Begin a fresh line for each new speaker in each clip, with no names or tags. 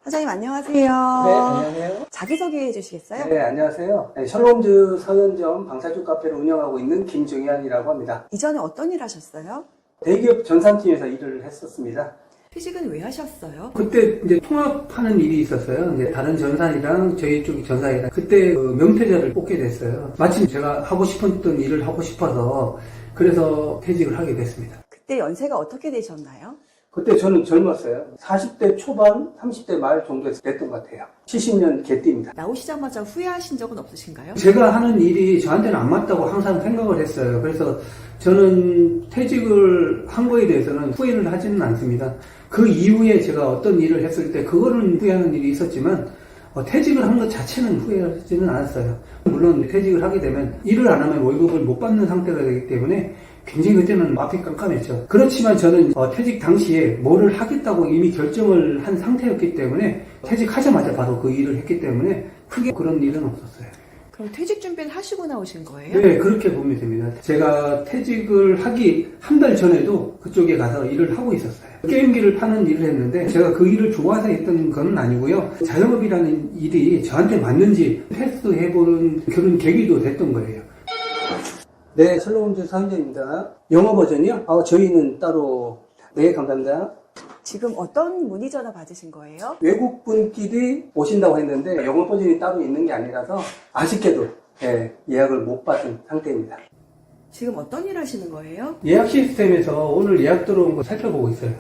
사장님 안녕하세요.
네, 안녕하세요.
자기소개해 주시겠어요?
네, 안녕하세요. 네, 셜롬즈 서현점 방사주 카페를 운영하고 있는 김종현이라고 합니다.
이전에 어떤 일 하셨어요?
대기업 전산팀에서 일을 했었습니다.
퇴직은 왜 하셨어요?
그때 이제 통합하는 일이 있었어요. 이제 다른 전산이랑 저희 쪽 전산이랑 그때 명퇴자를 뽑게 됐어요. 마침 제가 하고 싶었던 일을 하고 싶어서 그래서 퇴직을 하게 됐습니다.
그때 연세가 어떻게 되셨나요?
그때 저는 젊었어요. 40대 초반, 30대 말 정도 됐던 것 같아요. 70년 개띠입니다.
나오시자마자 후회하신 적은 없으신가요?
제가 하는 일이 저한테는 안 맞다고 항상 생각을 했어요. 그래서 저는 퇴직을 한 거에 대해서는 후회를 하지는 않습니다. 그 이후에 제가 어떤 일을 했을 때 그거는 후회하는 일이 있었지만 퇴직을 한 것 자체는 후회하지는 않았어요. 물론 퇴직을 하게 되면 일을 안 하면 월급을 못 받는 상태가 되기 때문에 굉장히 그때는 앞이 깜깜했죠. 그렇지만 저는 퇴직 당시에 뭐를 하겠다고 이미 결정을 한 상태였기 때문에 퇴직하자마자 바로 그 일을 했기 때문에 크게 그런 일은 없었어요.
그럼 퇴직 준비는 하시고 나오신 거예요?
네, 그렇게 보면 됩니다. 제가 퇴직을 하기 한 달 전에도 그쪽에 가서 일을 하고 있었어요. 게임기를 파는 일을 했는데 제가 그 일을 좋아서 했던 건 아니고요. 자영업이라는 일이 저한테 맞는지 테스트해보는 그런 계기도 됐던 거예요.
네, 셜롬즈 서현점입니다. 영어 버전이요? 저희는 따로, 네, 감사합니다.
지금 어떤 문의 전화 받으신 거예요?
외국분끼리 오신다고 했는데 영어 버전이 따로 있는 게 아니라서 아쉽게도 예약을 못 받은 상태입니다.
지금 어떤 일 하시는 거예요?
예약 시스템에서 오늘 예약 들어온 거 살펴보고 있어요.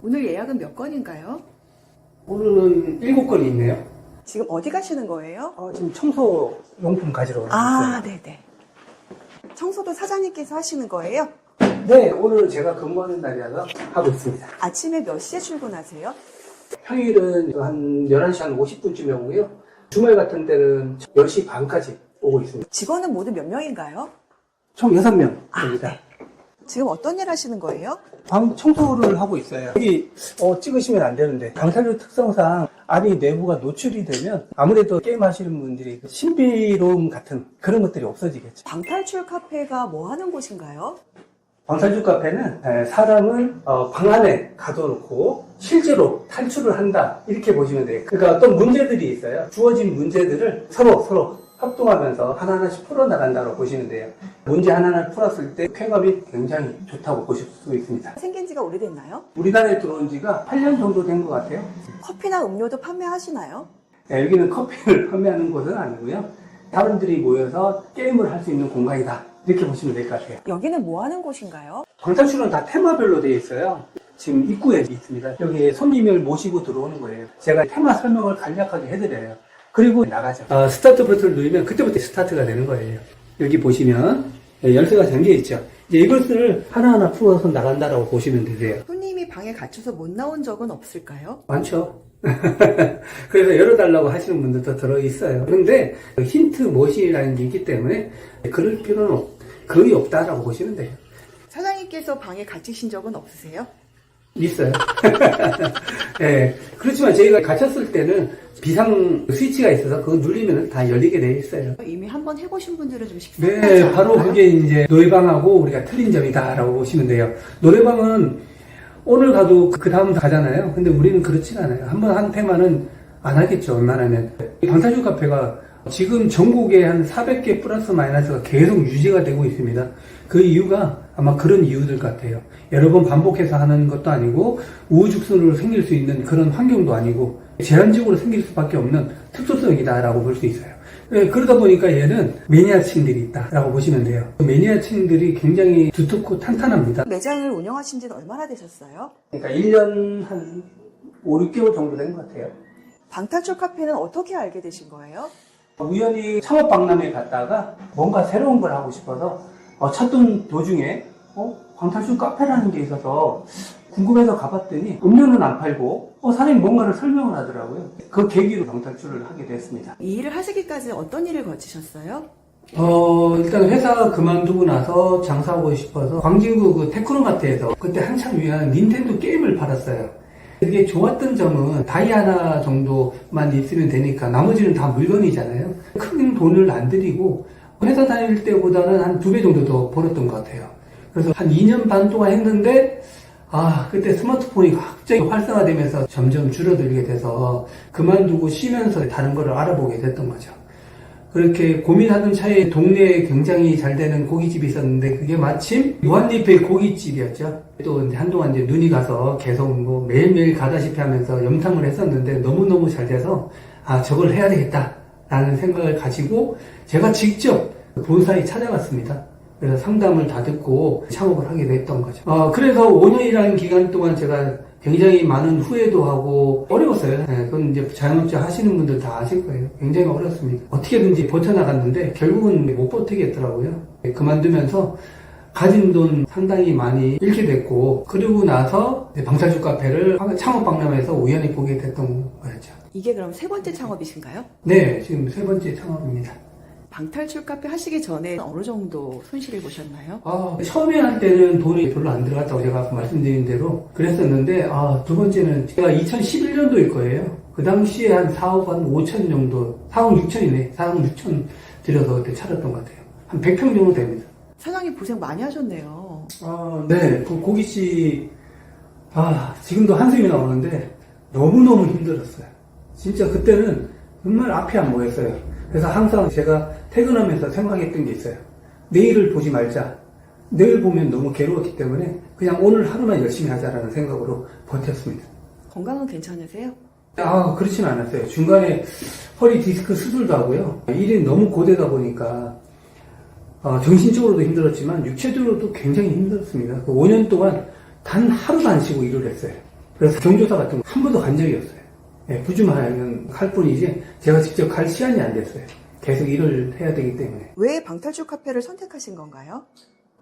오늘 예약은 몇 건인가요?
오늘은 7건이 있네요.
지금 어디 가시는 거예요?
지금 청소 용품 가지러 왔어요.
아, 네네. 청소도 사장님께서 하시는 거예요?
네, 오늘 제가 근무하는 날이라서 하고 있습니다.
아침에 몇 시에 출근하세요?
평일은 한 11시 한 50분쯤에 오고요. 주말 같은 때는 10시 반까지 오고 있습니다.
직원은 모두 몇 명인가요?
총 6명입니다.
지금 어떤 일 하시는 거예요?
방 청소를 하고 있어요. 여기 찍으시면 안 되는데 방사류 특성상 안이 내부가 노출이 되면 아무래도 게임 하시는 분들이 신비로움 같은 그런 것들이 없어지겠죠.
방탈출 카페가 뭐 하는 곳인가요?
방사주 카페는 사람을 방 안에 가둬놓고 실제로 탈출을 한다 이렇게 보시면 돼요. 그러니까 어떤 문제들이 있어요. 주어진 문제들을 서로 협동하면서 하나하나씩 풀어나간다고 보시면 돼요. 문제 하나를 풀었을 때 쾌감이 굉장히 좋다고 보실 수 있습니다.
생긴 지가 오래됐나요?
우리나라에 들어온 지가 8년 정도 된 것 같아요.
커피나 음료도 판매하시나요?
네, 여기는 커피를 판매하는 곳은 아니고요. 사람들이 모여서 게임을 할 수 있는 공간이다. 이렇게 보시면 될 것 같아요.
여기는 뭐 하는 곳인가요?
방탈출은 다 테마별로 되어 있어요. 지금 입구에 있습니다. 여기 손님을 모시고 들어오는 거예요. 제가 테마 설명을 간략하게 해드려요. 그리고 나가죠.
스타트 버튼을 누르면 그때부터 스타트가 되는 거예요. 여기 보시면 열쇠가 잠겨있죠. 이제 이것을 하나하나 풀어서 나간다라고 보시면 되세요.
손님이 방에 갇혀서 못 나온 적은 없을까요?
많죠. 그래서 열어달라고 하시는 분들도 들어있어요. 그런데 힌트 못이라는 게 있기 때문에 그럴 필요는 거의 없다라고 보시면 돼요.
사장님께서 방에 갇히신 적은 없으세요?
있어요. 네, 그렇지만 저희가 갇혔을 때는 비상 스위치가 있어서 그거 누르면 다 열리게 돼 있어요.
이미 한번 해보신 분들은 좀 식상하지
네,
않나요?
바로 그게 이제 노래방하고 우리가 틀린 점이다라고 보시면 돼요. 노래방은 오늘 가도 그 다음 가잖아요. 근데 우리는 그렇진 않아요. 한번 한 테마는 안 하겠죠, 웬만하면. 방사주 카페가 지금 전국에 한 400개 플러스 마이너스가 계속 유지가 되고 있습니다. 그 이유가 아마 그런 이유들 같아요. 여러 번 반복해서 하는 것도 아니고 우후죽순으로 생길 수 있는 그런 환경도 아니고 제한적으로 생길 수밖에 없는 특수성이다라고 볼 수 있어요. 네, 그러다 보니까 얘는 매니아층들이 있다라고 보시면 돼요. 매니아층들이 굉장히 두텁고 탄탄합니다.
매장을 운영하신 지는 얼마나 되셨어요?
그러니까 1년 한 5, 6개월 정도 된 것 같아요.
방탈출 카페는 어떻게 알게 되신 거예요?
우연히 창업박람회에 갔다가 뭔가 새로운 걸 하고 싶어서 찾던 도중에 방탈출 카페라는 게 있어서 궁금해서 가봤더니 음료는 안 팔고 사장님이 뭔가를 설명을 하더라고요. 그 계기로 방탈출을 하게 됐습니다.
이 일을 하시기까지 어떤 일을 거치셨어요?
일단 회사 그만두고 나서 장사하고 싶어서 광진구 그 테크노마트에서 그때 한참 유행하는 닌텐도 게임을 팔았어요. 그게 좋았던 점은 다이 하나 정도만 있으면 되니까 나머지는 다 물건이잖아요. 큰 돈을 안 들이고 회사 다닐 때보다는 한 2배 정도 더 벌었던 것 같아요. 그래서 한 2년 반 동안 했는데 그때 스마트폰이 갑자기 활성화되면서 점점 줄어들게 돼서 그만두고 쉬면서 다른 거를 알아보게 됐던 거죠. 그렇게 고민하던 차에 동네에 굉장히 잘 되는 고깃집이 있었는데 그게 마침 무한리필 고깃집이었죠. 또 이제 한동안 이제 눈이 가서 계속 뭐 매일매일 가다시피 하면서 염탐을 했었는데 너무너무 잘 돼서 저걸 해야 되겠다라는 생각을 가지고 제가 직접 본사에 찾아갔습니다. 그래서 상담을 다 듣고 창업을 하게 됐던 거죠. 그래서 5년이라는 기간 동안 제가 굉장히 많은 후회도 하고 어려웠어요. 그건 이제 자영업자 하시는 분들 다 아실 거예요. 굉장히 어렵습니다. 어떻게든지 버텨나갔는데 결국은 못 버티겠더라고요. 그만두면서 가진 돈 상당히 많이 잃게 됐고 그러고 나서 방탈출 카페를 창업 박람회에서 우연히 보게 됐던 거였죠.
이게 그럼 세 번째 창업이신가요?
네, 지금 세 번째 창업입니다.
방탈출 카페 하시기 전에 어느 정도 손실을 보셨나요?
처음에 할 때는 돈이 별로 안 들어갔다고 제가 아까 말씀드린 대로 그랬었는데, 두 번째는 제가 2011년도일 거예요. 그 당시에 한 4억 한 5천 정도, 4억 6천이네. 4억 6천 들여서 그때 차렸던 것 같아요. 한 100평 정도 됩니다.
사장님 고생 많이 하셨네요.
네. 그 고깃집, 지금도 한숨이 나오는데 너무너무 힘들었어요. 진짜 그때는 정말 앞이 안 보였어요. 그래서 항상 제가 퇴근하면서 생각했던 게 있어요. 내일을 보지 말자. 내일 보면 너무 괴로웠기 때문에 그냥 오늘 하루만 열심히 하자라는 생각으로 버텼습니다.
건강은 괜찮으세요?
그렇진 않았어요. 중간에 허리 디스크 수술도 하고요. 일이 너무 고되다 보니까 정신적으로도 힘들었지만 육체적으로도 굉장히 힘들었습니다. 그 5년 동안 단 하루도 안 쉬고 일을 했어요. 그래서 경조사 같은 거 한 번도 간 적이 없어요. 부주만 할 뿐이지 제가 직접 갈 시간이 안 됐어요. 계속 일을 해야 되기 때문에.
왜 방탈출 카페를 선택하신 건가요?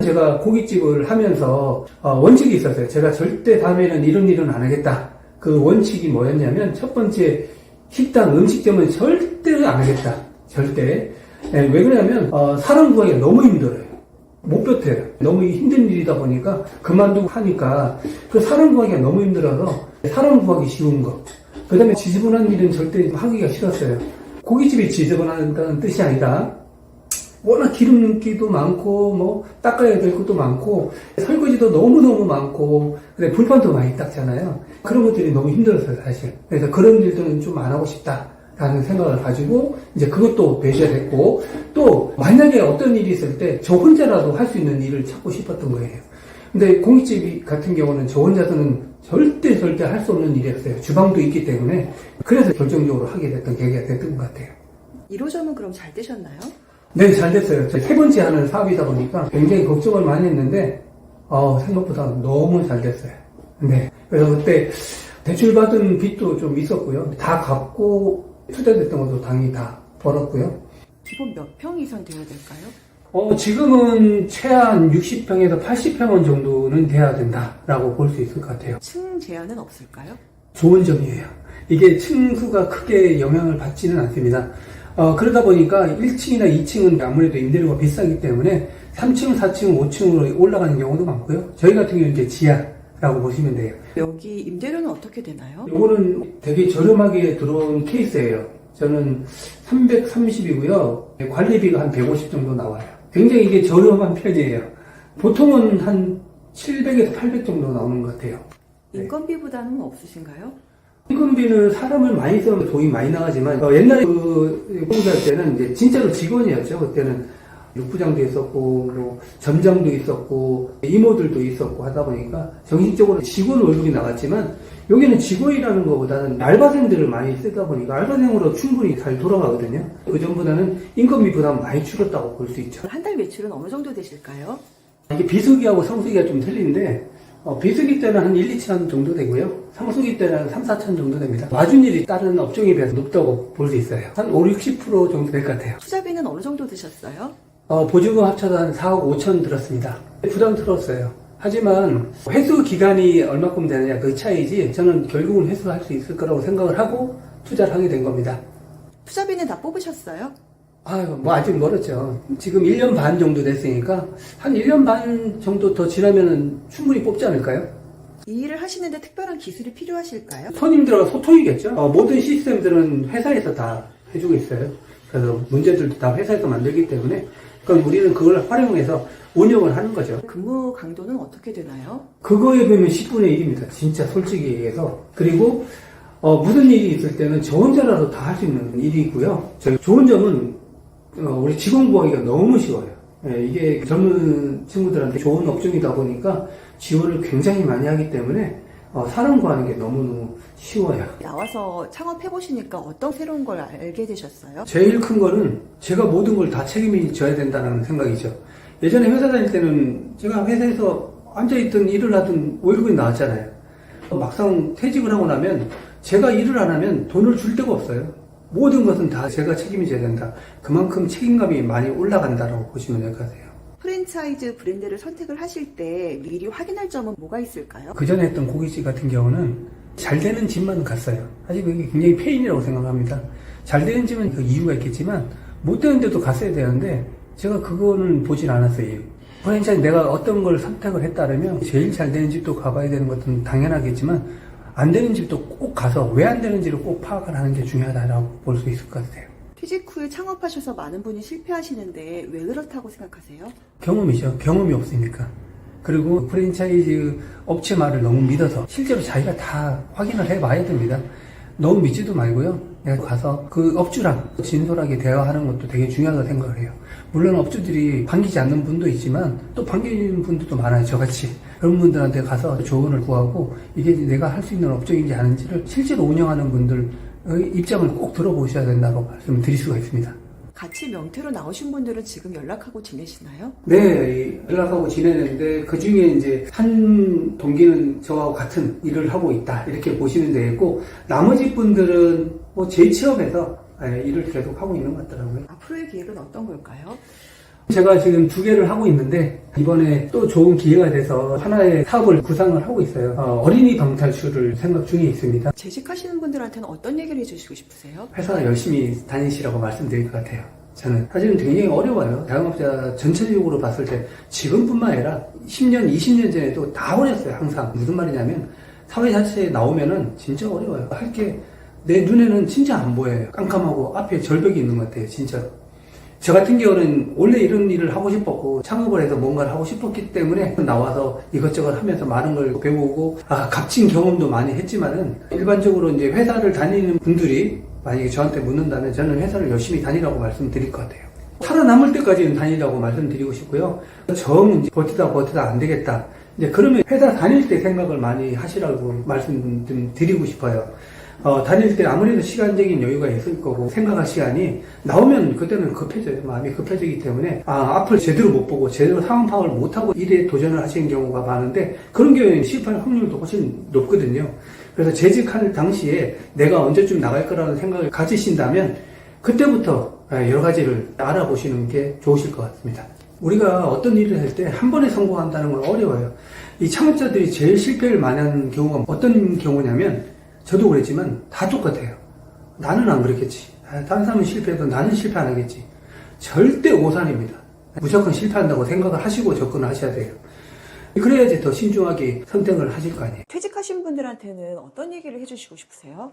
제가 고깃집을 하면서 원칙이 있었어요. 제가 절대 다음에는 이런 일은 안 하겠다. 그 원칙이 뭐였냐면 첫 번째 식당 음식점은 절대 안 하겠다. 절대. 왜 그러냐면 사람 구하기가 너무 힘들어요. 못 버텨요. 너무 힘든 일이다 보니까 그만두고 하니까 그 사람 구하기가 너무 힘들어서 사람 구하기 쉬운 거. 그 다음에 지저분한 일은 절대 하기가 싫었어요. 고깃집이 지저분하다는 뜻이 아니라 워낙 기름기도 많고 닦아야 될 것도 많고 설거지도 너무너무 많고 그래 불판도 많이 닦잖아요. 그런 것들이 너무 힘들었어요 사실. 그래서 그런 일들은 좀 안 하고 싶다라는 생각을 가지고 이제 그것도 배제했고 또 만약에 어떤 일이 있을 때 저 혼자라도 할 수 있는 일을 찾고 싶었던 거예요. 근데 고깃집 같은 경우는 저 혼자서는 절대 할 수 없는 일이었어요. 주방도 있기 때문에. 그래서 결정적으로 하게 됐던 계기가 됐던 것 같아요.
1호점은 그럼 잘 되셨나요?
네, 잘 됐어요. 세 번째 하는 사업이다 보니까 굉장히 걱정을 많이 했는데 생각보다 너무 잘 됐어요. 네. 그래서 그때 대출받은 빚도 좀 있었고요. 다 갚고 투자됐던 것도 당연히 다 벌었고요.
기본 몇 평 이상 돼야 될까요?
지금은 최한 60평에서 80평원 정도는 돼야 된다라고 볼 수 있을 것 같아요.
층 제한은 없을까요?
좋은 점이에요. 이게 층수가 크게 영향을 받지는 않습니다. 그러다 보니까 1층이나 2층은 아무래도 임대료가 비싸기 때문에 3층, 4층, 5층으로 올라가는 경우도 많고요. 저희 같은 경우는 이제 지하라고 보시면 돼요.
여기 임대료는 어떻게 되나요?
이거는 되게 저렴하게 들어온 케이스예요. 저는 330이고요. 관리비가 한 150 정도 나와요. 굉장히 이게 저렴한 편이에요. 보통은 한 700에서 800 정도 나오는 것 같아요.
인건비 부담은 없으신가요?
인건비는 사람을 많이 쓰면 돈이 많이 나가지만 옛날에 공사할 때는 이제 진짜로 직원이었죠. 그때는 육부장도 있었고 점장도 있었고 이모들도 있었고 하다 보니까 정신적으로 직원 월급이 나갔지만 여기는 직원이라는 것보다는 알바생들을 많이 쓰다 보니까 알바생으로 충분히 잘 돌아가거든요. 그 전보다는 인건비 부담 많이 줄었다고 볼 수 있죠.
한 달 매출은 어느 정도 되실까요?
이게 비수기하고 성수기가 좀 틀린데 비수기 때는 한 1, 2천 정도 되고요. 성수기 때는 3, 4천 정도 됩니다. 마진율이 다른 업종에 비해서 높다고 볼 수 있어요. 한 5, 60% 정도 될 것 같아요.
투자비는 어느 정도 드셨어요?
보증금 합쳐서 한 4억 5천 들었습니다. 부담스러웠어요. 하지만 회수 기간이 얼마큼 되느냐 그 차이지 저는 결국은 회수할 수 있을 거라고 생각을 하고 투자를 하게 된 겁니다.
투자비는 다 뽑으셨어요?
아직 멀었죠. 지금 1년 반 정도 됐으니까 한 1년 반 정도 더 지나면은 충분히 뽑지 않을까요?
이 일을 하시는데 특별한 기술이 필요하실까요?
손님들과 소통이겠죠. 모든 시스템들은 회사에서 다 해주고 있어요. 그래서 문제들도 다 회사에서 만들기 때문에 그럼 우리는 그걸 활용해서 운영을 하는 거죠.
근무 강도는 어떻게 되나요?
그거에 비하면 10분의 1입니다. 진짜 솔직히 얘기해서. 그리고 무슨 일이 있을 때는 저 혼자라도 다 할 수 있는 일이고요. 좋은 점은 우리 직원 구하기가 너무 쉬워요. 이게 젊은 친구들한테 좋은 업종이다 보니까 지원을 굉장히 많이 하기 때문에 사람 구하는 게 너무너무 쉬워요.
나와서 창업해보시니까 어떤 새로운 걸 알게 되셨어요?
제일 큰 거는 제가 모든 걸 다 책임이 져야 된다는 생각이죠. 예전에 회사 다닐 때는 제가 회사에서 앉아있든 일을 하든 월급이 나왔잖아요. 막상 퇴직을 하고 나면 제가 일을 안 하면 돈을 줄 데가 없어요. 모든 것은 다 제가 책임이 져야 된다. 그만큼 책임감이 많이 올라간다고 보시면 될 것 같아요.
프랜차이즈 브랜드를 선택을 하실 때 미리 확인할 점은 뭐가 있을까요?
그 전에 했던 고깃집 같은 경우는 잘 되는 집만 갔어요. 사실 그게 굉장히 페인이라고 생각합니다. 잘 되는 집은 그 이유가 있겠지만 못 되는 데도 갔어야 되는데 제가 그거는 보진 않았어요. 프랜차이즈 내가 어떤 걸 선택을 했다면 제일 잘 되는 집도 가봐야 되는 것은 당연하겠지만 안 되는 집도 꼭 가서 왜 안 되는지를 꼭 파악을 하는 게 중요하다고 볼 수 있을 것 같아요.
퇴직 후에 창업하셔서 많은 분이 실패하시는데 왜 그렇다고 생각하세요?
경험이죠. 경험이 없으니까. 그리고 프랜차이즈 업체 말을 너무 믿어서 실제로 자기가 다 확인을 해봐야 됩니다. 너무 믿지도 말고요. 내가 가서 그 업주랑 진솔하게 대화하는 것도 되게 중요하다고 생각을 해요. 물론 업주들이 반기지 않는 분도 있지만 또 반기는 분들도 많아요. 저같이. 그런 분들한테 가서 조언을 구하고 이게 내가 할 수 있는 업종인지 아닌지를 실제로 운영하는 분들의 입장을 꼭 들어보셔야 된다고 말씀을 드릴 수가 있습니다.
같이 명퇴로 나오신 분들은 지금 연락하고 지내시나요?
네, 연락하고 지내는데 그 중에 이제 한 동기는 저와 같은 일을 하고 있다 이렇게 보시면 되겠고 나머지 분들은 뭐 재취업해서 일을 계속 하고 있는 것 같더라고요.
앞으로의 계획은 어떤 걸까요?
제가 지금 2개를 하고 있는데 이번에 또 좋은 기회가 돼서 하나의 사업을 구상을 하고 있어요. 어린이 방탈출을 생각 중에 있습니다.
재직하시는 분들한테는 어떤 얘기를 해주시고 싶으세요?
회사 열심히 다니시라고 말씀드릴 것 같아요. 저는 사실은 굉장히 어려워요. 자영업자 전체적으로 봤을 때 지금뿐만 아니라 10년, 20년 전에도 다 어렸어요. 항상 무슨 말이냐면 사회 자체에 나오면은 진짜 어려워요. 할 게 내 눈에는 진짜 안 보여요. 깜깜하고 앞에 절벽이 있는 것 같아요. 진짜로. 저 같은 경우는 원래 이런 일을 하고 싶었고 창업을 해서 뭔가를 하고 싶었기 때문에 나와서 이것저것 하면서 많은 걸 배우고 값진 경험도 많이 했지만은 일반적으로 이제 회사를 다니는 분들이 만약에 저한테 묻는다면 저는 회사를 열심히 다니라고 말씀드릴 것 같아요. 살아남을 때까지는 다니라고 말씀드리고 싶고요. 정 이제 버티다 안 되겠다. 이제 그러면 회사 다닐 때 생각을 많이 하시라고 말씀 좀 드리고 싶어요. 다닐 때 아무래도 시간적인 여유가 있을 거고 생각할 시간이 나오면 그때는 급해져요. 마음이 급해지기 때문에 앞을 제대로 못 보고 제대로 상황 파악을 못하고 일에 도전을 하시는 경우가 많은데 그런 경우에는 실패할 확률도 훨씬 높거든요. 그래서 재직할 당시에 내가 언제쯤 나갈 거라는 생각을 가지신다면 그때부터 여러 가지를 알아보시는 게 좋으실 것 같습니다. 우리가 어떤 일을 할 때 한 번에 성공한다는 건 어려워요. 이 창업자들이 제일 실패를 많이 하는 경우가 어떤 경우냐면 저도 그랬지만 다 똑같아요. 나는 안 그랬겠지. 다른 사람은 실패해도 나는 실패 안 하겠지. 절대 오산입니다. 무조건 실패한다고 생각을 하시고 접근을 하셔야 돼요. 그래야지 더 신중하게 선택을 하실 거 아니에요.
퇴직하신 분들한테는 어떤 얘기를 해주시고 싶으세요?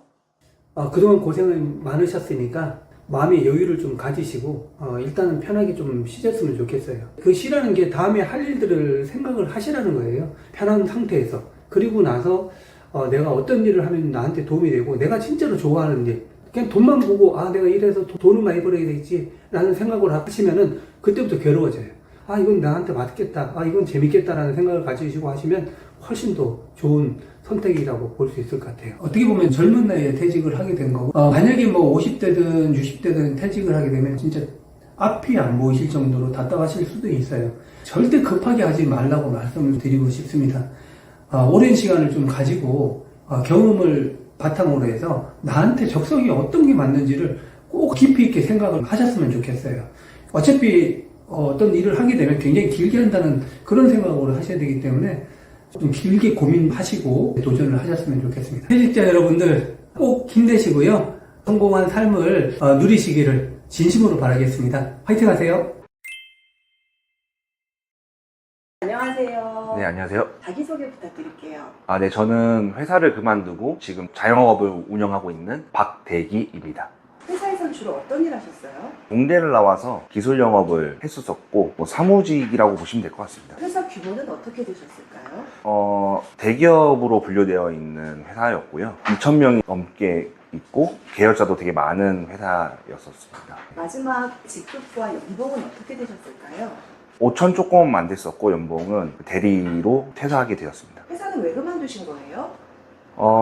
그동안 고생을 많으셨으니까 마음의 여유를 좀 가지시고 일단은 편하게 좀 쉬셨으면 좋겠어요. 그 쉬라는 게 다음에 할 일들을 생각을 하시라는 거예요. 편한 상태에서. 그리고 나서 내가 어떤 일을 하면 나한테 도움이 되고 내가 진짜로 좋아하는 일 그냥 돈만 보고 내가 이래서 돈을 많이 벌어야 되겠지 라는 생각을 하시면은 그때부터 괴로워져요. 이건 나한테 맞겠다. 이건 재밌겠다라는 생각을 가지시고 하시면 훨씬 더 좋은 선택이라고 볼 수 있을 것 같아요. 어떻게 보면 젊은 나이에 퇴직을 하게 된 거고 만약에 뭐 50대든 60대든 퇴직을 하게 되면 진짜 앞이 안 보이실 정도로 답답하실 수도 있어요. 절대 급하게 하지 말라고 말씀을 드리고 싶습니다. 오랜 시간을 좀 가지고 경험을 바탕으로 해서 나한테 적성이 어떤 게 맞는지를 꼭 깊이 있게 생각을 하셨으면 좋겠어요. 어차피 어떤 일을 하게 되면 굉장히 길게 한다는 그런 생각으로 하셔야 되기 때문에 좀 길게 고민하시고 도전을 하셨으면 좋겠습니다. 퇴직자 여러분들 꼭 힘내시고요. 성공한 삶을 누리시기를 진심으로 바라겠습니다. 화이팅 하세요.
안녕하세요.
네, 안녕하세요.
자기소개 부탁드릴게요.
네, 저는 회사를 그만두고 지금 자영업을 운영하고 있는 박대기입니다.
회사에선 주로 어떤 일 하셨어요?
공대를 나와서 기술 영업을 했었었고 뭐 사무직이라고 보시면 될 것 같습니다.
회사 규모는 어떻게 되셨을까요?
대기업으로 분류되어 있는 회사였고요. 2,000명이 넘게 있고 계열사도 되게 많은 회사였었습니다.
마지막 직급과 연봉은 어떻게 되셨을까요?
5천 조금 안 됐었고 연봉은 대리로 퇴사하게 되었습니다.
회사는 왜 그만두신 거예요?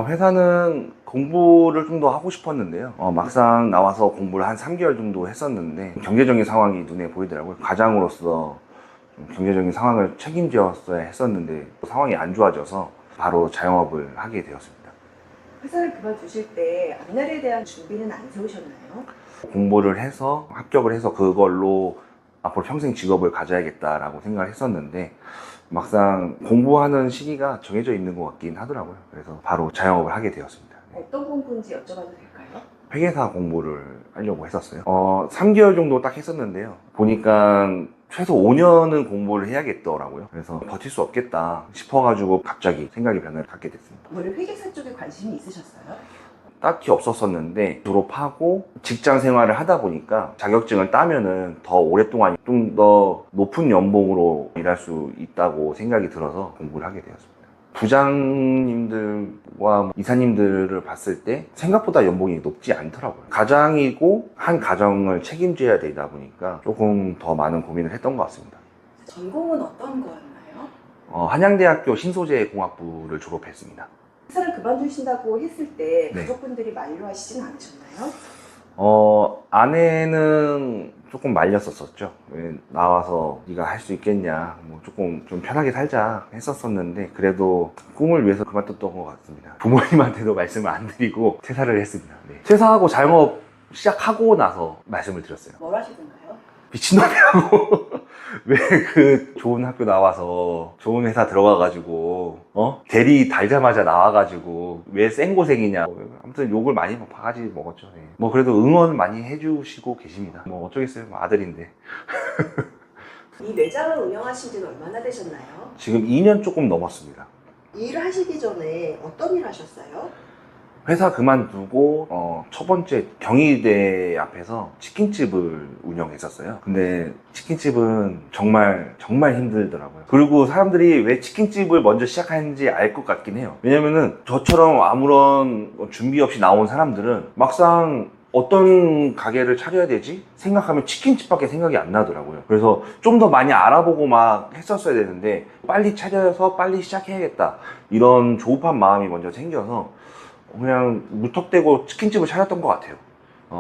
회사는 공부를 좀 더 하고 싶었는데요. 막상 나와서 공부를 한 3개월 정도 했었는데 경제적인 상황이 눈에 보이더라고요. 가장으로서 좀 경제적인 상황을 책임져야 했었는데 상황이 안 좋아져서 바로 자영업을 하게 되었습니다.
회사를 그만두실 때 앞날에 대한 준비는 안 세우셨나요?
공부를 해서 합격을 해서 그걸로 앞으로 평생 직업을 가져야겠다라고 생각을 했었는데 막상 공부하는 시기가 정해져 있는 것 같긴 하더라고요. 그래서 바로 자영업을 하게 되었습니다.
어떤 공부인지 여쭤봐도 될까요?
회계사 공부를 하려고 했었어요. 3개월 정도 딱 했었는데요. 보니까 최소 5년은 공부를 해야겠더라고요. 그래서 버틸 수 없겠다 싶어가지고 갑자기 생각의 변화를 갖게 됐습니다.
원래 회계사 쪽에 관심이 있으셨어요?
딱히 없었었는데 졸업하고 직장 생활을 하다 보니까 자격증을 따면은 더 오랫동안 좀 더 높은 연봉으로 일할 수 있다고 생각이 들어서 공부를 하게 되었습니다. 부장님들과 이사님들을 봤을 때 생각보다 연봉이 높지 않더라고요. 가장이고 한 가정을 책임져야 되다 보니까 조금 더 많은 고민을 했던 것 같습니다.
전공은 어떤 거였나요?
한양대학교 신소재공학부를 졸업했습니다.
회사를 그만두신다고 했을 때
네.
가족분들이 만류하시진 않으셨나요?
아내는 조금 말렸었죠. 왜 나와서 네가 할 수 있겠냐, 뭐 조금 좀 편하게 살자 했었었는데 그래도 꿈을 위해서 그만뒀던 것 같습니다. 부모님한테도 말씀을 안 드리고 퇴사를 했습니다. 네. 퇴사하고 자영업 시작하고 나서 말씀을 드렸어요.
뭘 하시던가요?
미친놈이라고. 왜 그 좋은 학교 나와서 좋은 회사 들어가가지고 대리 달자마자 나와가지고 왜 생고생이냐. 아무튼 욕을 많이 바가지 먹었죠. 네. 뭐 그래도 응원 많이 해주시고 계십니다. 뭐 어쩌겠어요. 뭐 아들인데.
이 매장을 운영하신 지는 얼마나 되셨나요?
지금 2년 조금 넘었습니다.
이 일을 하시기 전에 어떤 일 하셨어요?
회사 그만두고 첫 번째 경희대 앞에서 치킨집을 운영했었어요. 근데 치킨집은 정말 힘들더라고요. 그리고 사람들이 왜 치킨집을 먼저 시작하는지 알 것 같긴 해요. 왜냐면은 저처럼 아무런 준비 없이 나온 사람들은 막상 어떤 가게를 차려야 되지? 생각하면 치킨집밖에 생각이 안 나더라고요. 그래서 좀 더 많이 알아보고 막 했었어야 되는데 빨리 차려서 빨리 시작해야겠다 이런 조급한 마음이 먼저 생겨서 그냥 무턱대고 치킨집을 차렸던 것 같아요.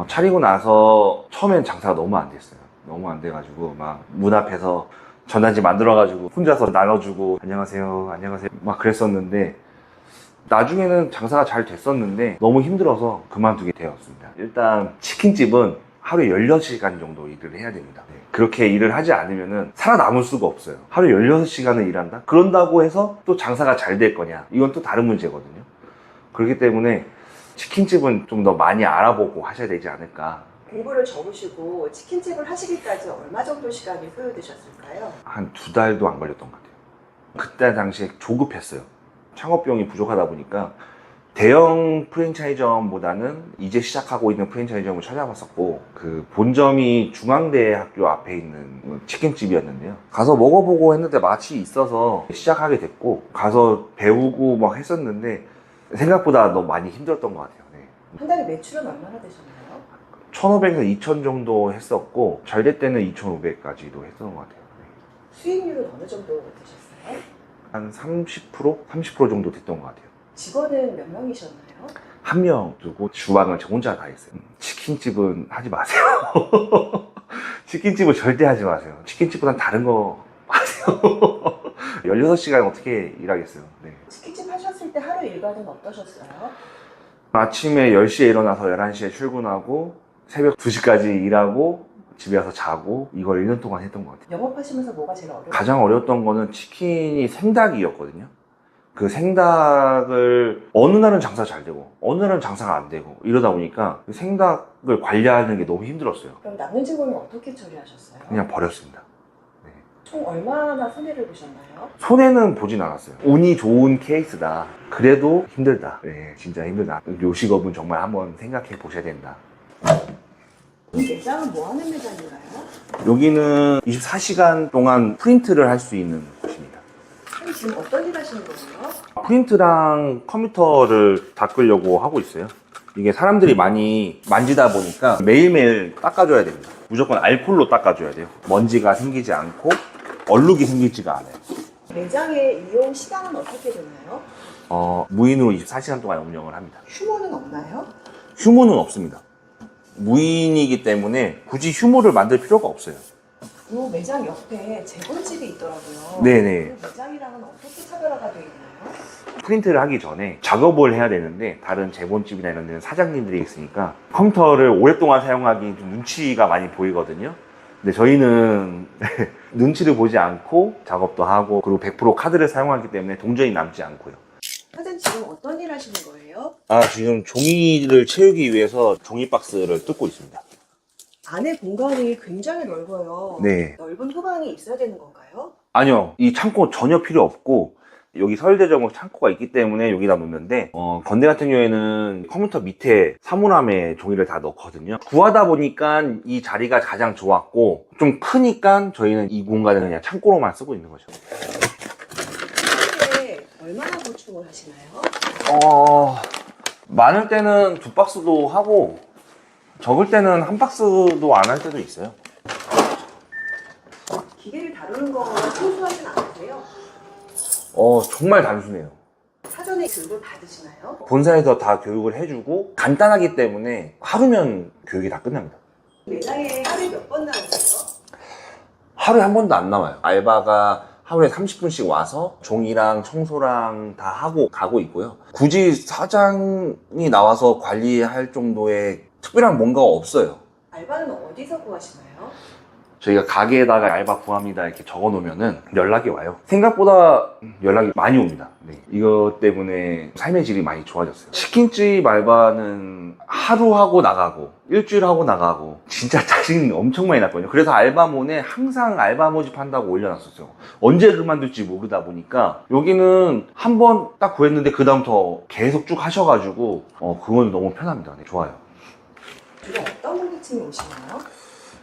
차리고 나서 처음엔 장사가 너무 안 됐어요. 너무 안 돼가지고 막 문 앞에서 전단지 만들어가지고 혼자서 나눠주고 안녕하세요 막 그랬었는데 나중에는 장사가 잘 됐었는데 너무 힘들어서 그만두게 되었습니다. 일단 치킨집은 하루에 16시간 정도 일을 해야 됩니다. 그렇게 일을 하지 않으면 살아남을 수가 없어요. 하루에 16시간을 일한다? 그런다고 해서 또 장사가 잘 될 거냐? 이건 또 다른 문제거든요. 그렇기 때문에 치킨집은 좀 더 많이 알아보고 하셔야 되지 않을까.
공부를 접으시고 치킨집을 하시기까지 얼마 정도 시간이 소요되셨을까요?
한 2달도 안 걸렸던 것 같아요. 그때 당시에 조급했어요. 창업비용이 부족하다 보니까 대형 프랜차이즈점보다는 이제 시작하고 있는 프랜차이즈점을 찾아봤었고 그 본점이 중앙대학교 앞에 있는 치킨집이었는데요. 가서 먹어보고 했는데 맛이 있어서 시작하게 됐고 가서 배우고 막 했었는데 생각보다 너무 많이 힘들었던 것 같아요. 네.
한 달에 매출은 얼마나 되셨나요?
1,500에서 2,000 정도 했었고 잘 될 때는 2,500까지도 했던 것 같아요. 네.
수익률은 어느 정도 되셨어요?
한 30%? 30% 정도 됐던 것 같아요.
직원은 몇 명이셨나요?
한 명 두고 주방을 저 혼자 다 했어요. 치킨집은 하지 마세요. 치킨집은 절대 하지 마세요. 치킨집보단 다른 거 하세요. 16시간 어떻게 일하겠어요. 네.
치킨집 하셨을 때 하루 일과는 어떠셨어요?
아침에 10시에 일어나서 11시에 출근하고 새벽 2시까지 일하고 집에 와서 자고 이걸 1년 동안 했던 것 같아요.
영업하시면서 뭐가 제일 어려웠어요?
가장 어려웠던 거는 치킨이 생닭이었거든요. 그 생닭을 어느 날은 장사 잘 되고 어느 날은 장사가 안 되고 이러다 보니까 그 생닭을 관리하는 게 너무 힘들었어요.
그럼 남는 직원은 어떻게 처리하셨어요?
그냥 버렸습니다.
총 얼마나 손해를 보셨나요?
손해는 보진 않았어요. 운이 좋은 케이스다. 그래도 힘들다. 네, 진짜 힘들다. 요식업은 정말 한번 생각해 보셔야 된다.
이 매장은 뭐 하는 매장인가요?
여기는 24시간 동안 프린트를 할 수 있는 곳입니다.
그럼 지금 어떤 일 하시는 거예요?
프린트랑 컴퓨터를 닦으려고 하고 있어요. 이게 사람들이 많이 만지다 보니까 매일매일 닦아줘야 됩니다. 무조건 알코올로 닦아줘야 돼요. 먼지가 생기지 않고 얼룩이 생기지가 않아요.
매장의 이용 시간은 어떻게 되나요?
무인으로 24시간 동안 운영을 합니다.
휴무는 없나요?
휴무는 없습니다. 무인이기 때문에 굳이 휴무를 만들 필요가 없어요.
이 매장 옆에 재본집이 있더라고요.
네네.
그 매장이랑은 어떻게 차별화가 되어 있나요?
프린트를 하기 전에 작업을 해야 되는데 다른 재본집이나 이런 데는 사장님들이 있으니까 컴퓨터를 오랫동안 사용하기 좀 눈치가 많이 보이거든요. 근데 저희는 눈치를 보지 않고 작업도 하고 그리고 100% 카드를 사용하기 때문에 동전이 남지 않고요.
사장님 지금 어떤 일 하시는 거예요?
지금 종이를 채우기 위해서 종이 박스를 뜯고 있습니다.
안에 공간이 굉장히 넓어요.
네.
넓은 후방이 있어야 되는 건가요?
아니요, 이 창고 전혀 필요 없고 여기 서울대점은 창고가 있기 때문에 여기다 놓는데 건대 같은 경우에는 컴퓨터 밑에 사물함에 종이를 다 넣거든요. 구하다 보니까 이 자리가 가장 좋았고 좀 크니까 저희는 이 공간을 그냥 창고로만 쓰고 있는 거죠.
하루에 얼마나 보충을 하시나요?
많을 때는 2박스도 하고 적을 때는 1박스도 안 할 때도 있어요.
기계를 다루는 거 생소하진 않으세요?
정말 단순해요.
사전에 교육을 받으시나요?
본사에서 다 교육을 해주고 간단하기 때문에 하루면 교육이 다 끝납니다.
매장에 하루에 몇 번 나오세요?
하루에 한 번도 안 나와요. 알바가 하루에 30분씩 와서 종이랑 청소랑 다 하고 가고 있고요. 굳이 사장이 나와서 관리할 정도의 특별한 뭔가가 없어요.
알바는 어디서 구하시나요?
저희가 가게에다가 알바 구합니다 이렇게 적어 놓으면은 연락이 와요. 생각보다 연락이 많이 옵니다. 네. 이것 때문에 삶의 질이 많이 좋아졌어요. 치킨집 알바는 하루 하고 나가고 일주일 하고 나가고 진짜 짜증이 엄청 많이 났거든요. 그래서 알바몬에 항상 알바 모집 한다고 올려놨었어요. 언제 그만둘지 모르다 보니까 여기는 한 번 딱 구했는데 그 다음부터 계속 쭉 하셔가지고 그건 너무 편합니다. 네, 좋아요.
주로 어떤 고객층이 오시나요?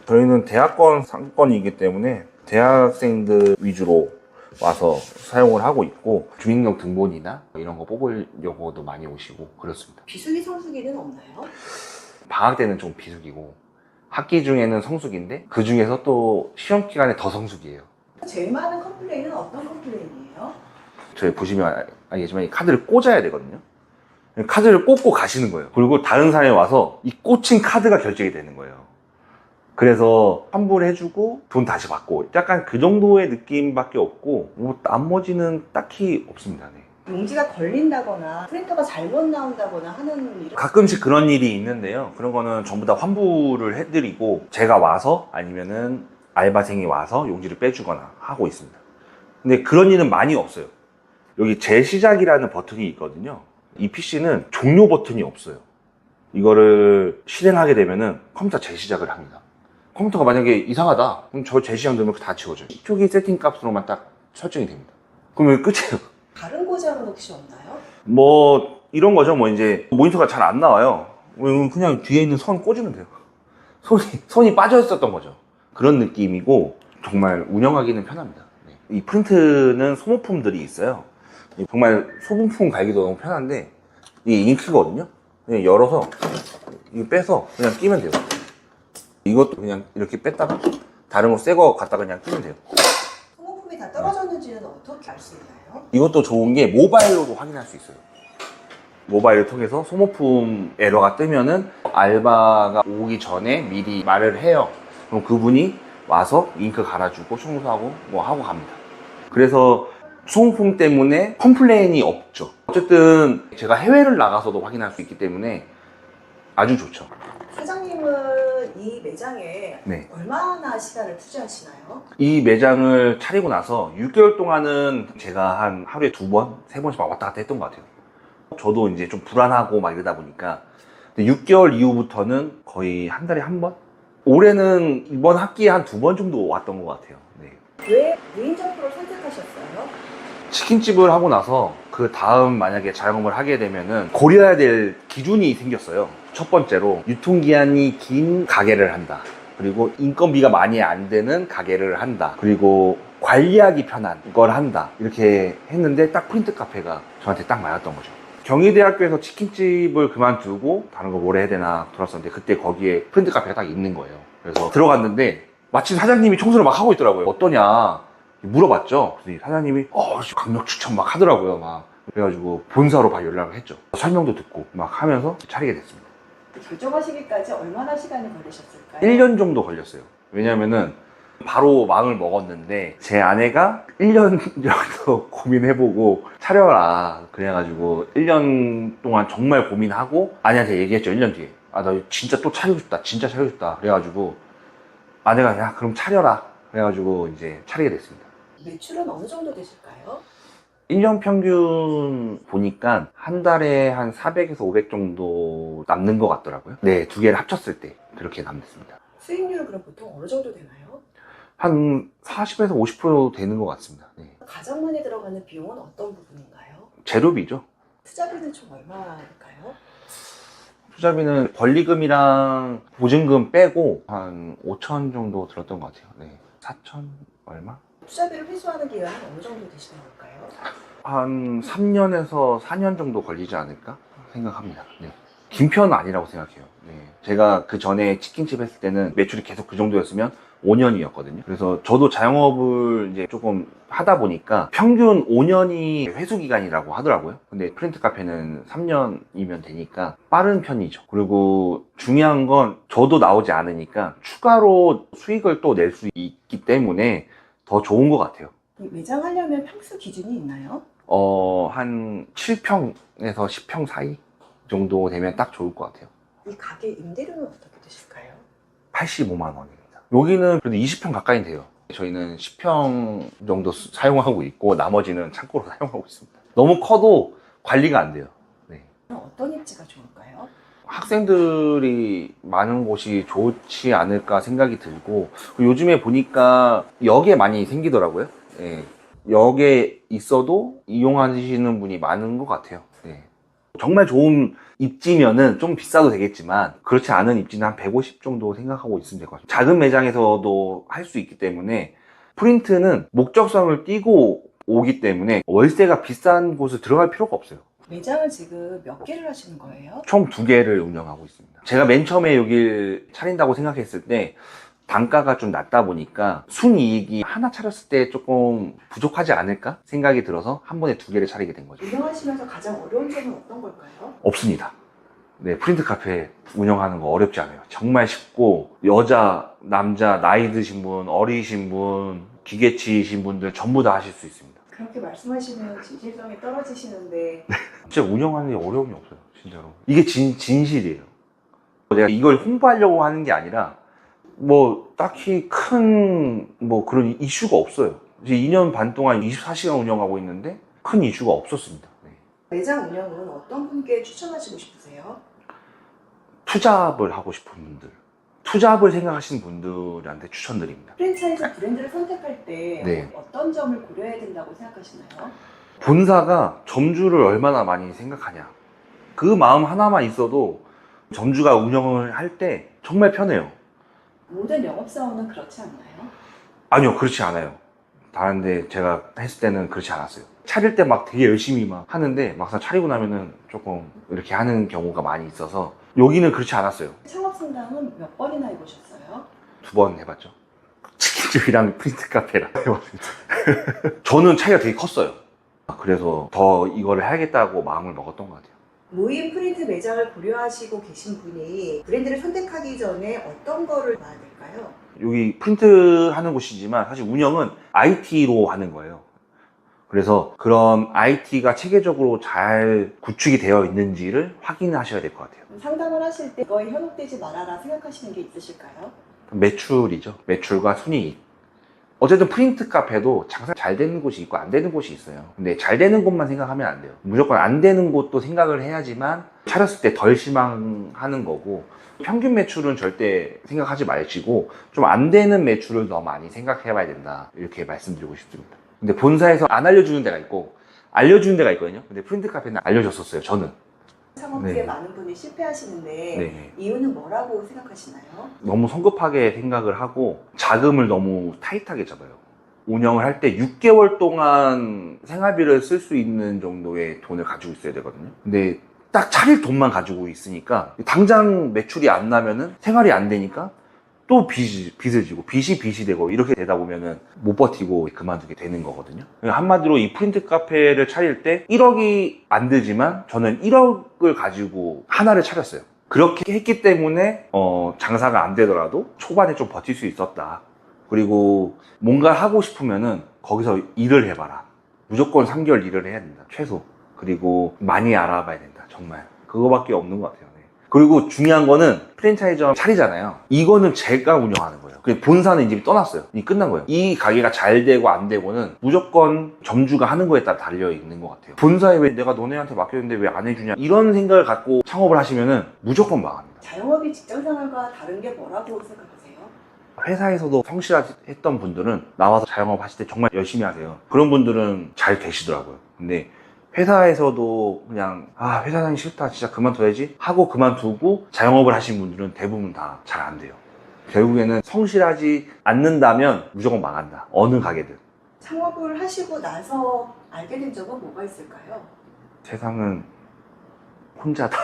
저희는 대학원 상권이기 때문에 대학생들 위주로 와서 사용을 하고 있고 주민등록 등본이나 이런 거 뽑으려고도 많이 오시고 그렇습니다.
비수기 성수기는 없나요?
방학 때는 좀 비수기고 학기 중에는 성수기인데 그 중에서 또 시험 기간에 더 성수기예요.
제일 많은 컴플레인은 어떤 컴플레인이에요?
저희 보시면 알겠지만 이 카드를 꽂아야 되거든요. 카드를 꽂고 가시는 거예요. 그리고 다른 사람이 와서 이 꽂힌 카드가 결제가 되는 거예요. 그래서 환불해주고 돈 다시 받고 약간 그 정도의 느낌밖에 없고 뭐 나머지는 딱히 없습니다. 네.
용지가 걸린다거나 프린터가 잘못 나온다거나 하는 일은
가끔씩 그런 일이 있는데요. 그런 거는 전부 다 환불을 해드리고 제가 와서 아니면은 알바생이 와서 용지를 빼주거나 하고 있습니다. 근데 그런 일은 많이 없어요. 여기 재시작이라는 버튼이 있거든요. 이 PC는 종료 버튼이 없어요. 이거를 실행하게 되면은 컴퓨터 재시작을 합니다. 컴퓨터가 만약에 이상하다 그럼 저 재시작 누르면 다 지워져요. 이쪽이 세팅 값으로만 딱 설정이 됩니다. 그러면 끝이에요.
다른 고장은 혹시 없나요?
뭐 이런 거죠. 뭐 이제 모니터가 잘 안 나와요. 그냥 뒤에 있는 선 꽂으면 돼요. 손이 빠져 있었던 거죠. 그런 느낌이고 정말 운영하기는 편합니다. 네. 이 프린트는 소모품들이 있어요. 정말 소모품 갈기도 너무 편한데 이게 잉크거든요. 그냥 열어서 이거 빼서 그냥 끼면 돼요. 이것도 그냥 이렇게 뺐다가 다른 거 새 거 갖다가 그냥 끼면 돼요.
소모품이 다 떨어졌는지는 어떻게 알 수 있나요?
이것도 좋은 게 모바일로도 확인할 수 있어요. 모바일을 통해서 소모품 에러가 뜨면은 알바가 오기 전에 미리 말을 해요. 그럼 그분이 와서 잉크 갈아주고 청소하고 뭐 하고 갑니다. 그래서 소모품 때문에 컴플레인이 없죠. 어쨌든 제가 해외를 나가서도 확인할 수 있기 때문에 아주 좋죠.
사장님은 이 매장에
네.
얼마나 시간을 투자하시나요?
이 매장을 차리고 나서 6개월 동안은 제가 한 하루에 2번, 3번씩 왔다 갔다 했던 것 같아요. 저도 이제 좀 불안하고 막 이러다 보니까. 근데 6개월 이후부터는 거의 한 달에 한 번? 올해는 이번 학기에 한 2번 정도 왔던 것 같아요. 네.
왜 무인 점포를 선택하셨어요?
치킨집을 하고 나서 그 다음 만약에 자영업을 하게 되면은 고려해야 될 기준이 생겼어요. 첫 번째로 유통기한이 긴 가게를 한다. 그리고 인건비가 많이 안 되는 가게를 한다. 그리고 관리하기 편한 걸 한다. 이렇게 했는데 딱 프린트 카페가 저한테 딱 맞았던 거죠. 경희대학교에서 치킨집을 그만두고 다른 거 뭘 해야 되나 돌았었는데 그때 거기에 프린트 카페가 딱 있는 거예요. 그래서 들어갔는데 마침 사장님이 청소를 막 하고 있더라고요. 어떠냐 물어봤죠. 그래서 사장님이 강력 추천 막 하더라고요. 막 그래가지고 본사로 바로 연락을 했죠. 설명도 듣고 막 하면서 차리게 됐습니다.
결정하시기까지 얼마나 시간이 걸리셨을까요?
1년 정도 걸렸어요. 왜냐면은 바로 마음을 먹었는데 제 아내가 1년 정도 고민해보고 차려라 그래가지고 1년 동안 정말 고민하고 아내한테 얘기했죠. 1년 뒤에 나 진짜 또 차리고 싶다, 진짜 차리고 싶다. 그래가지고 아내가 야 그럼 차려라 그래가지고 이제 차리게 됐습니다.
매출은 어느 정도 되실까요?
1년 평균 보니까 한 달에 한 400에서 500 정도 남는 것 같더라고요. 네, 두 개를 합쳤을 때 그렇게 남습니다.
수익률은 그럼 보통 어느 정도 되나요?
한 40에서 50% 되는 것 같습니다. 네.
가장 많이 들어가는 비용은 어떤 부분인가요?
재료비죠.
투자비는 총 얼마일까요?
투자비는 권리금이랑 보증금 빼고 한 5천 정도 들었던 것 같아요. 네. 4천 얼마?
투자비를 회수하는 기간은 어느 정도 되시는 걸까요?
한 3년에서 4년 정도 걸리지 않을까 생각합니다. 네. 긴 편은 아니라고 생각해요. 네. 제가 그 전에 치킨집 했을 때는 매출이 계속 그 정도였으면 5년이었거든요. 그래서 저도 자영업을 이제 조금 하다 보니까 평균 5년이 회수 기간이라고 하더라고요. 근데 프린트 카페는 3년이면 되니까 빠른 편이죠. 그리고 중요한 건 저도 나오지 않으니까 추가로 수익을 또 낼 수 있기 때문에 더 좋은 것 같아요.
매장 하려면 평수 기준이 있나요?
한 7평에서 10평 사이 정도 되면 딱 좋을 것 같아요.
이 가게 임대료는 어떻게 되실까요?
85만 원입니다. 여기는 그래도 20평 가까이 돼요. 저희는 10평 정도 사용하고 있고 나머지는 창고로 사용하고 있습니다. 너무 커도 관리가 안 돼요. 네.
어떤 입지가 좋을까요?
학생들이 많은 곳이 좋지 않을까 생각이 들고 요즘에 보니까 역에 많이 생기더라고요. 네. 역에 있어도 이용하시는 분이 많은 것 같아요. 네. 정말 좋은 입지면은 좀 비싸도 되겠지만 그렇지 않은 입지는 한 150 정도 생각하고 있으면 될 것 같아요. 작은 매장에서도 할 수 있기 때문에 프린트는 목적성을 띄고 오기 때문에 월세가 비싼 곳을 들어갈 필요가 없어요.
매장을 지금 몇 개를 하시는 거예요?
총 2개를 운영하고 있습니다. 제가 맨 처음에 여길 차린다고 생각했을 때 단가가 좀 낮다 보니까 순이익이 하나 차렸을 때 조금 부족하지 않을까 생각이 들어서 한 번에 2개를 차리게 된 거죠.
운영하시면서 가장 어려운 점은 어떤 걸까요?
없습니다. 네, 프린트 카페 운영하는 거 어렵지 않아요. 정말 쉽고 여자, 남자, 나이 드신 분, 어리신 분, 기계치이신 분들 전부 다 하실 수 있습니다.
그렇게 말씀하시면 진실성이 떨어지시는데
진짜 운영하는 게 어려움이 없어요. 진짜로. 이게 진실이에요. 내가 이걸 홍보하려고 하는 게 아니라 뭐 딱히 큰 뭐 그런 이슈가 없어요. 이제 2년 반 동안 24시간 운영하고 있는데 큰 이슈가 없었습니다. 네.
매장 운영은 어떤 분께 추천하시고 싶으세요?
투잡을 하고 싶은 분들, 투잡을 생각하시는 분들한테 추천드립니다.
프랜차이즈 브랜드를 선택할 때
네.
어떤 점을 고려해야 된다고 생각하시나요?
본사가 점주를 얼마나 많이 생각하냐. 그 마음 하나만 있어도 점주가 운영을 할 때 정말 편해요.
모든 영업사원은 그렇지 않나요?
아니요, 그렇지 않아요. 다른데 제가 했을 때는 그렇지 않았어요. 차릴 때 막 되게 열심히 막 하는데 막상 차리고 나면은 조금 이렇게 하는 경우가 많이 있어서 여기는 그렇지 않았어요.
창업 상담은 몇 번이나 해보셨어요?
2번 해봤죠. 치킨집이랑 프린트 카페랑 해봤습니다. 저는 차이가 되게 컸어요. 그래서 더 이거를 해야겠다고 마음을 먹었던 것 같아요.
무인 프린트 매장을 고려하시고 계신 분이 브랜드를 선택하기 전에 어떤 거를 봐야 될까요?
여기 프린트 하는 곳이지만 사실 운영은 IT로 하는 거예요. 그래서 그런 IT가 체계적으로 잘 구축이 되어 있는지를 확인하셔야 될 것 같아요.
상담을 하실 때 이거에 현혹되지 말아라 생각하시는 게 있으실까요?
매출이죠. 매출과 순이익. 어쨌든 프린트 카페도 장사 잘 되는 곳이 있고 안 되는 곳이 있어요. 근데 잘 되는 곳만 생각하면 안 돼요. 무조건 안 되는 곳도 생각을 해야지만 차렸을 때 덜 실망하는 거고, 평균 매출은 절대 생각하지 마시고 좀 안 되는 매출을 더 많이 생각해 봐야 된다, 이렇게 말씀드리고 싶습니다. 근데 본사에서 안 알려주는 데가 있고 알려주는 데가 있거든요. 근데 프린트 카페는 알려줬었어요, 저는.
창업주에
네.
많은 분이 실패하시는데
네.
이유는 뭐라고 생각하시나요?
너무 성급하게 생각을 하고 자금을 너무 타이트하게 잡아요. 운영을 할 때 6개월 동안 생활비를 쓸 수 있는 정도의 돈을 가지고 있어야 되거든요. 근데 딱 차릴 돈만 가지고 있으니까 당장 매출이 안 나면은 생활이 안 되니까 또 빚을 지고 빚이 되고 이렇게 되다 보면은 못 버티고 그만두게 되는 거거든요. 한마디로 이 프린트 카페를 차릴 때 1억이 안 들지만 저는 1억을 가지고 하나를 차렸어요. 그렇게 했기 때문에 장사가 안 되더라도 초반에 좀 버틸 수 있었다. 그리고 뭔가 하고 싶으면은 거기서 일을 해봐라. 무조건 3개월 일을 해야 된다. 최소. 그리고 많이 알아봐야 된다. 정말. 그거밖에 없는 것 같아요. 네. 그리고 중요한 거는 프랜차이즈 차리잖아요. 이거는 제가 운영하는 거예요. 본사는 이제 떠났어요. 이제 끝난 거예요. 이 가게가 잘 되고 안 되고는 무조건 점주가 하는 거에 따라 달려 있는 것 같아요. 본사에 왜 내가 너네한테 맡겼는데 왜 안 해주냐 이런 생각을 갖고 창업을 하시면은 무조건 망합니다.
자영업이 직장생활과 다른 게 뭐라고 생각하세요?
회사에서도 성실했던 분들은 나와서 자영업 하실 때 정말 열심히 하세요. 그런 분들은 잘 되시더라고요. 근데 회사에서도 그냥 회사 다니기 싫다 진짜 그만둬야지 하고 그만두고 자영업을 하신 분들은 대부분 다 잘 안 돼요. 결국에는 성실하지 않는다면 무조건 망한다. 어느 가게든.
창업을 하시고 나서 알게 된 점은 뭐가 있을까요?
세상은 혼자다.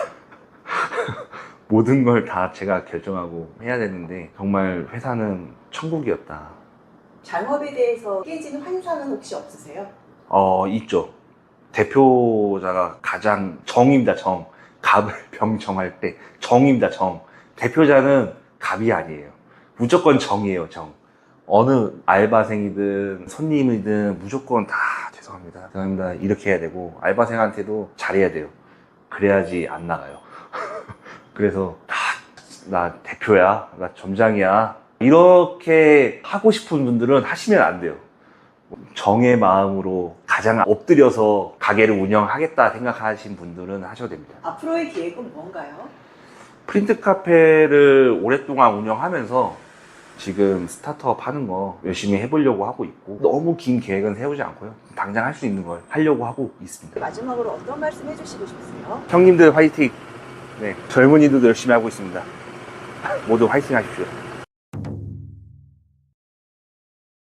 모든 걸 다 제가 결정하고 해야 되는데 정말 회사는 천국이었다.
자영업에 대해서 깨진 환상은 혹시 없으세요?
있죠. 대표자가 가장 정입니다. 정. 갑을 병정할 때 정입니다. 정. 대표자는 갑이 아니에요. 무조건 정이에요. 정. 어느 알바생이든 손님이든 무조건 다 죄송합니다. 이렇게 해야 되고 알바생한테도 잘해야 돼요. 그래야지 안 나가요. 그래서 나 대표야, 나 점장이야 이렇게 하고 싶은 분들은 하시면 안 돼요. 정의 마음으로 가장 엎드려서 가게를 운영하겠다 생각하신 분들은 하셔도 됩니다.
앞으로의 계획은 뭔가요?
프린트 카페를 오랫동안 운영하면서 지금 스타트업 하는 거 열심히 해보려고 하고 있고 너무 긴 계획은 세우지 않고요. 당장 할 수 있는 걸 하려고 하고 있습니다.
마지막으로 어떤 말씀 해주시고 싶으세요?
형님들 화이팅! 네, 젊은이들도 열심히 하고 있습니다. 모두 화이팅 하십시오.